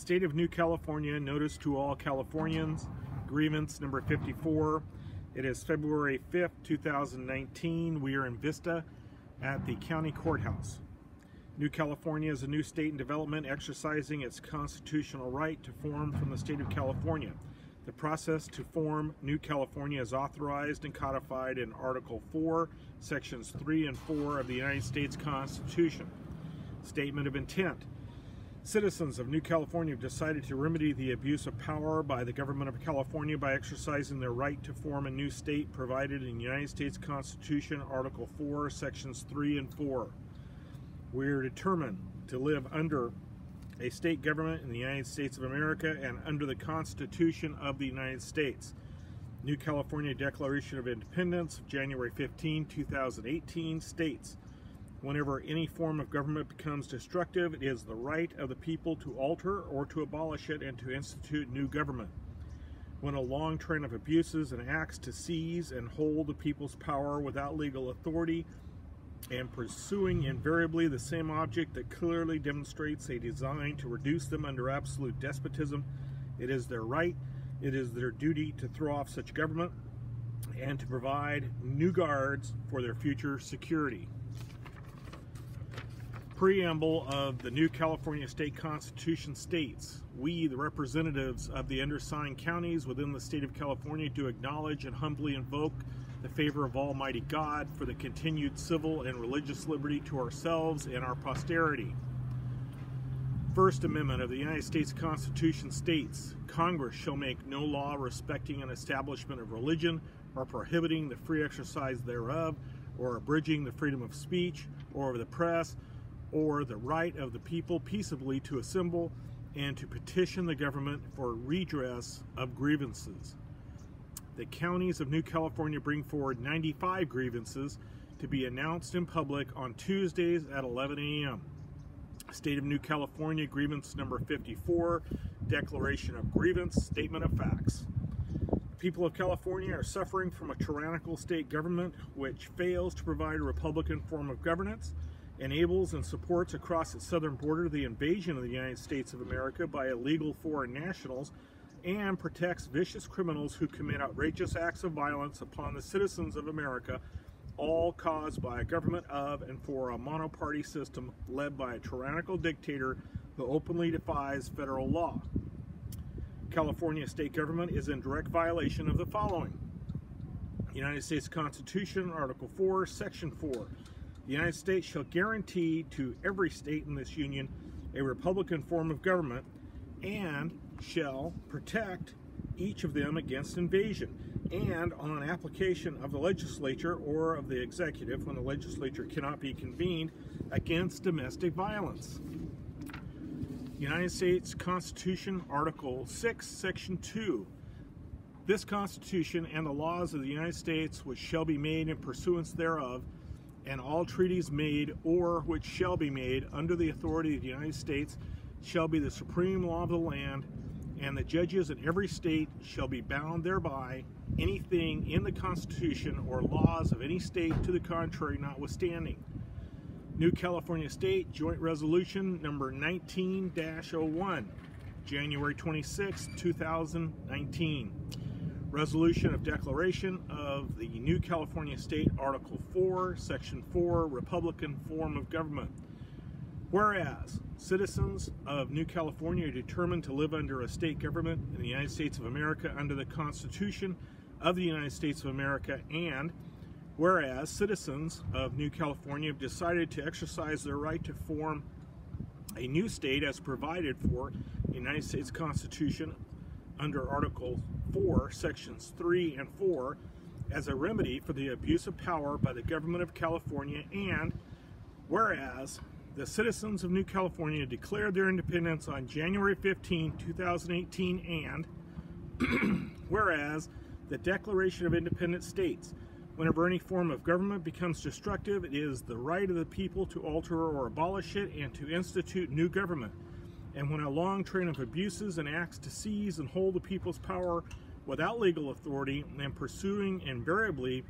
State of New California, notice to all Californians, grievance number 54. It is February 5th, 2019. We are in Vista at the county courthouse. New California is a new state in development exercising its constitutional right to form from the state of California. The process to form New California is authorized and codified in Article 4, Sections 3 and 4 of the United States Constitution. Statement of intent. Citizens of New California have decided to remedy the abuse of power by the government of California by exercising their right to form a new state provided in the United States Constitution, Article 4, Sections 3 and 4. We are determined to live under a state government in the United States of America and under the Constitution of the United States. New California Declaration of Independence of January 15, 2018 states, whenever any form of government becomes destructive, it is the right of the people to alter or to abolish it and to institute new government. When a long train of abuses and acts to seize and hold the people's power without legal authority and pursuing invariably the same object that clearly demonstrates a design to reduce them under absolute despotism, it is their right, it is their duty to throw off such government and to provide new guards for their future security. Preamble of the New California State Constitution states, we, the representatives of the undersigned counties within the state of California, do acknowledge and humbly invoke the favor of Almighty God for the continued civil and religious liberty to ourselves and our posterity. First Amendment of the United States Constitution states, Congress shall make no law respecting an establishment of religion or prohibiting the free exercise thereof or abridging the freedom of speech or of the press or the right of the people peaceably to assemble and to petition the government for redress of grievances. The counties of New California bring forward 95 grievances to be announced in public on Tuesdays at 11 a.m. State of New California Grievance number 54, Declaration of Grievance, Statement of Facts. The people of California are suffering from a tyrannical state government which fails to provide a Republican form of governance, enables and supports across its southern border the invasion of the United States of America by illegal foreign nationals, and protects vicious criminals who commit outrageous acts of violence upon the citizens of America, all caused by a government of and for a monoparty system led by a tyrannical dictator who openly defies federal law. California state government is in direct violation of the following. United States Constitution, Article 4, Section 4. The United States shall guarantee to every state in this union a Republican form of government and shall protect each of them against invasion and on application of the legislature or of the executive when the legislature cannot be convened against domestic violence. United States Constitution, Article 6, Section 2. This Constitution and the laws of the United States which shall be made in pursuance thereof, and all treaties made or which shall be made under the authority of the United States shall be the supreme law of the land, and the judges in every state shall be bound thereby, anything in the Constitution or laws of any state to the contrary notwithstanding. New California State Joint Resolution number 19-01, January 26, 2019. Resolution of Declaration of the New California State, Article 4, Section 4, Republican Form of Government. Whereas, citizens of New California are determined to live under a state government in the United States of America under the Constitution of the United States of America, and whereas citizens of New California have decided to exercise their right to form a new state as provided for the United States Constitution under Article 4, Sections 3 and 4, as a remedy for the abuse of power by the government of California, and whereas the citizens of New California declared their independence on January 15, 2018, and whereas the Declaration of Independence states, whenever any form of government becomes destructive, it is the right of the people to alter or abolish it and to institute new government. And when a long train of abuses and acts to seize and hold the people's power without legal authority and pursuing invariably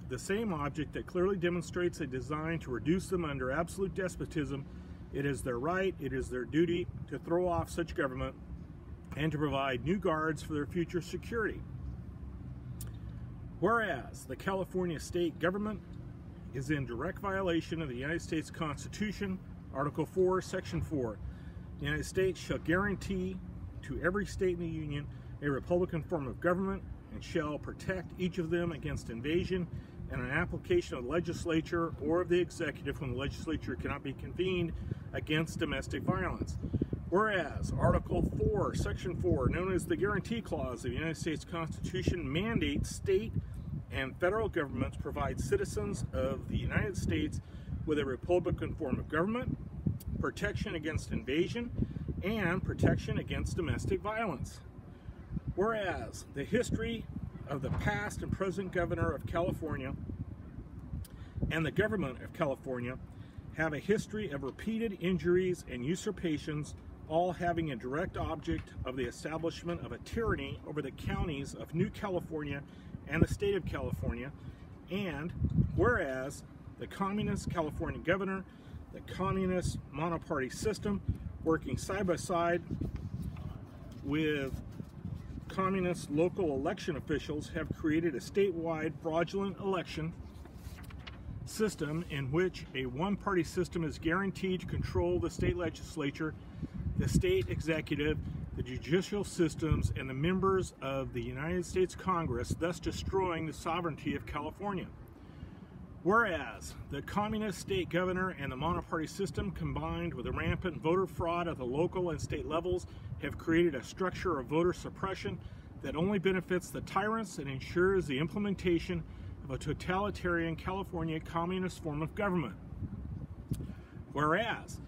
the same object that clearly demonstrates a design to reduce them under absolute despotism It is their right, it is their duty to throw off such government and to provide new guards for their future security. Whereas the California state government is in direct violation of the United States Constitution, Article 4, Section 4. The United States shall guarantee to every state in the Union a republican form of government and shall protect each of them against invasion and an application of the legislature or of the executive when the legislature cannot be convened against domestic violence. Whereas Article 4, Section 4, known as the Guarantee Clause of the United States Constitution, mandates state and federal governments provide citizens of the United States with a republican form of government, protection against invasion, and protection against domestic violence. Whereas the history of the past and present governor of California and the government of California have a history of repeated injuries and usurpations, all having a direct object of the establishment of a tyranny over the counties of New California and the state of California. And whereas the communist California governor, the communist monoparty system, working side by side with communist local election officials, have created a statewide fraudulent election system in which a one-party system is guaranteed to control the state legislature, the state executive, the judicial systems, and the members of the United States Congress, thus destroying the sovereignty of California. Whereas the communist state governor and the monoparty system, combined with the rampant voter fraud at the local and state levels, have created a structure of voter suppression that only benefits the tyrants and ensures the implementation of a totalitarian California communist form of government. Whereas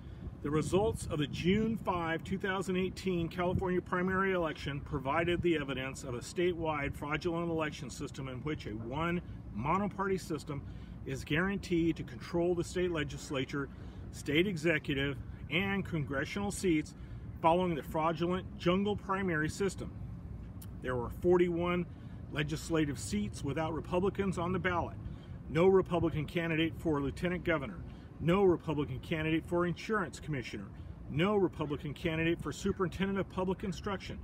the results of the June 5, 2018 California primary election provided the evidence of a statewide fraudulent election system in which a one monoparty system is guaranteed to control the state legislature, state executive, and congressional seats following the fraudulent jungle primary system. There were 41 legislative seats without Republicans on the ballot. No Republican candidate for lieutenant governor. No Republican candidate for insurance commissioner. No Republican candidate for superintendent of public instruction.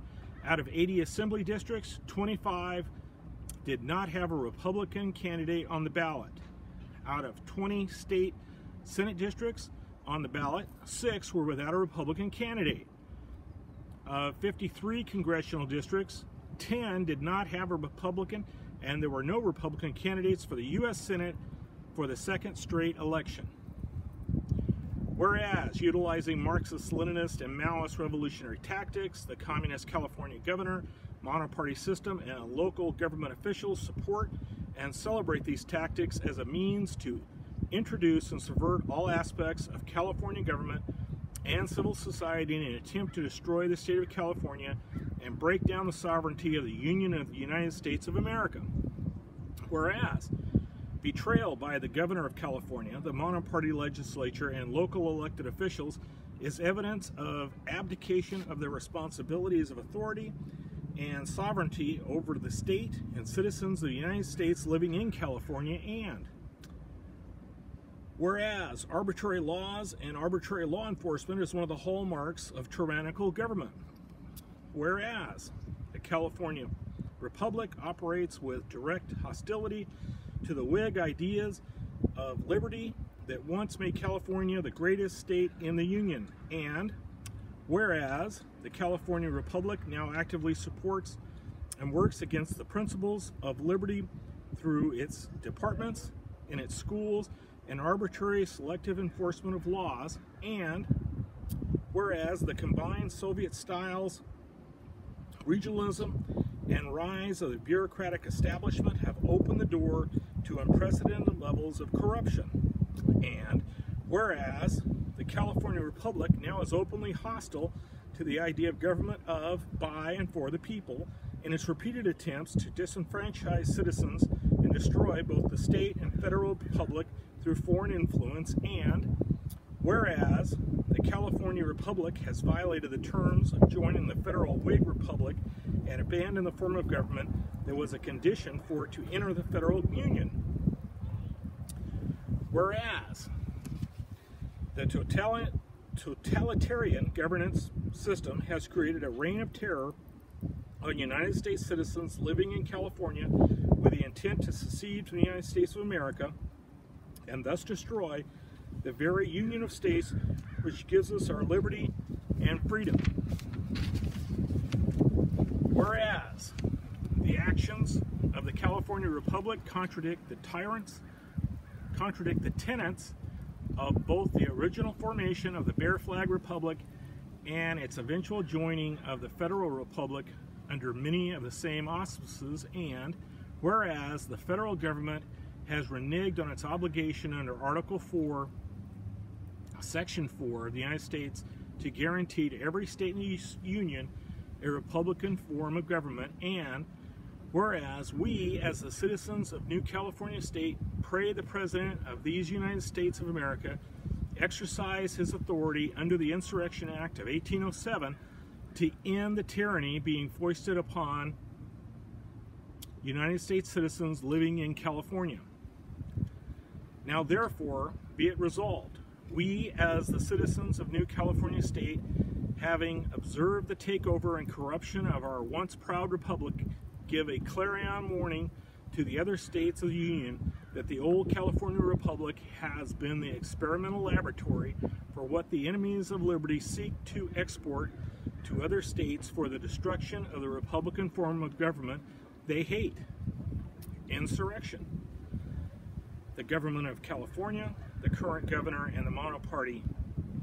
Out of 80 assembly districts, 25 did not have a Republican candidate on the ballot. Out of 20 state Senate districts on the ballot, 6 were without a Republican candidate. Of 53 congressional districts, 10 did not have a Republican, and there were no Republican candidates for the U.S. Senate for the second straight election. Whereas, utilizing Marxist-Leninist and Maoist revolutionary tactics, the communist California governor, monoparty system, and local government officials support and celebrate these tactics as a means to introduce and subvert all aspects of California government and civil society in an attempt to destroy the state of California and break down the sovereignty of the Union of the United States of America. Whereas, betrayal by the governor of California, the monoparty legislature, and local elected officials is evidence of abdication of their responsibilities of authority and sovereignty over the state and citizens of the United States living in California. And whereas arbitrary laws and arbitrary law enforcement is one of the hallmarks of tyrannical government. Whereas the California Republic operates with direct hostility to the Whig ideas of liberty that once made California the greatest state in the Union. And whereas the California Republic now actively supports and works against the principles of liberty through its departments, in its schools, and arbitrary selective enforcement of laws. And whereas the combined Soviet styles, regionalism, and rise of the bureaucratic establishment have opened the door to unprecedented levels of corruption. And whereas the California Republic now is openly hostile to the idea of government of, by, and for the people in its repeated attempts to disenfranchise citizens and destroy both the state and federal republic through foreign influence. And whereas the California Republic has violated the terms of joining the federal Whig Republic and abandoned the form of government that was a condition for it to enter the federal union. Whereas the totalitarian governance system has created a reign of terror on United States citizens living in California with the intent to secede from the United States of America and thus destroy the very union of states which gives us our liberty and freedom. Whereas the actions of the California Republic contradict the tenets of both the original formation of the Bear Flag Republic and its eventual joining of the Federal Republic under many of the same auspices, and whereas the federal government has reneged on its obligation under Article 4, Section 4 of the United States to guarantee to every state in the Union a Republican form of government, and whereas we, as the citizens of New California State, pray the President of these United States of America exercise his authority under the Insurrection Act of 1807 to end the tyranny being foisted upon United States citizens living in California. Now therefore, be it resolved, we as the citizens of New California State, having observed the takeover and corruption of our once proud republic, give a clarion warning to the other states of the Union that the old California Republic has been the experimental laboratory for what the enemies of liberty seek to export to other states for the destruction of the Republican form of government they hate. Insurrection. The government of California, the current governor, and the monoparty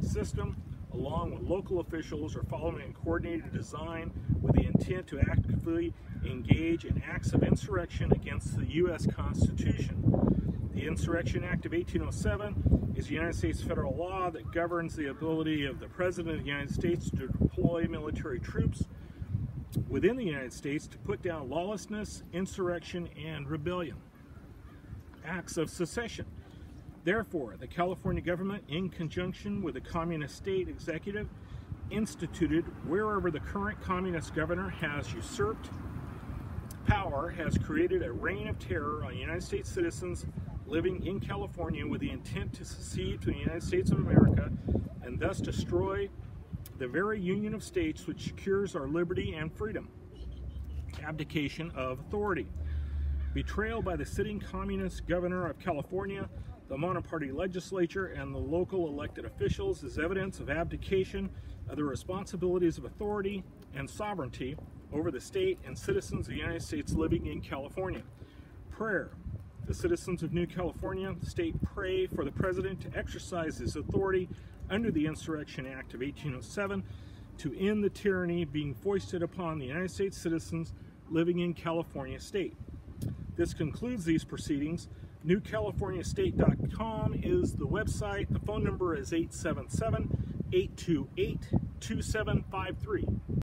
system, along with local officials, are following a coordinated design with the intent to actively engage in acts of insurrection against the U.S. Constitution. The Insurrection Act of 1807 is a United States federal law that governs the ability of the President of the United States to deploy military troops within the United States to put down lawlessness, insurrection, and rebellion. Acts of secession. Therefore, the California government, in conjunction with the communist state executive, instituted wherever the current communist governor has usurped power, has created a reign of terror on United States citizens living in California with the intent to secede from the United States of America and thus destroy the very union of states which secures our liberty and freedom. Abdication of authority. Betrayal by the sitting communist governor of California, the monoparty legislature, and the local elected officials is evidence of abdication of the responsibilities of authority and sovereignty over the state and citizens of the United States living in California. Prayer. The citizens of New California State pray for the President to exercise his authority under the Insurrection Act of 1807 to end the tyranny being foisted upon the United States citizens living in California State. This concludes these proceedings. NewCaliforniaState.com is the website. The phone number is 877-828-2753.